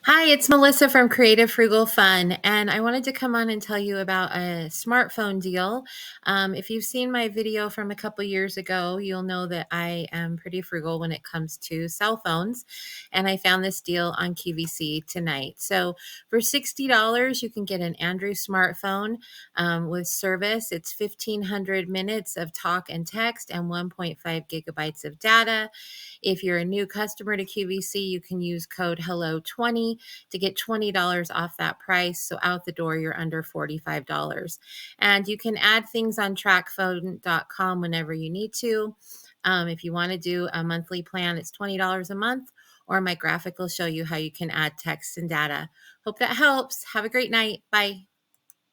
Hi, it's Melissa from Creative Frugal Fun, and I wanted to come on and tell you about a smartphone deal. If you've seen my video from a couple years ago, you'll know that I am pretty frugal when it comes to cell phones, and I found this deal on QVC tonight. So for $60, you can get an Andrew smartphone with service. It's 1,500 minutes of talk and text and 1.5 gigabytes of data. If you're a new customer to QVC, you can use code HELLO20 to get $20 off that price. So out the door, you're under $45. And you can add things on trackphone.com whenever you need to. If you want to do a monthly plan, it's $20 a month, or my graphic will show you how you can add text and data. Hope that helps. Have a great night. Bye.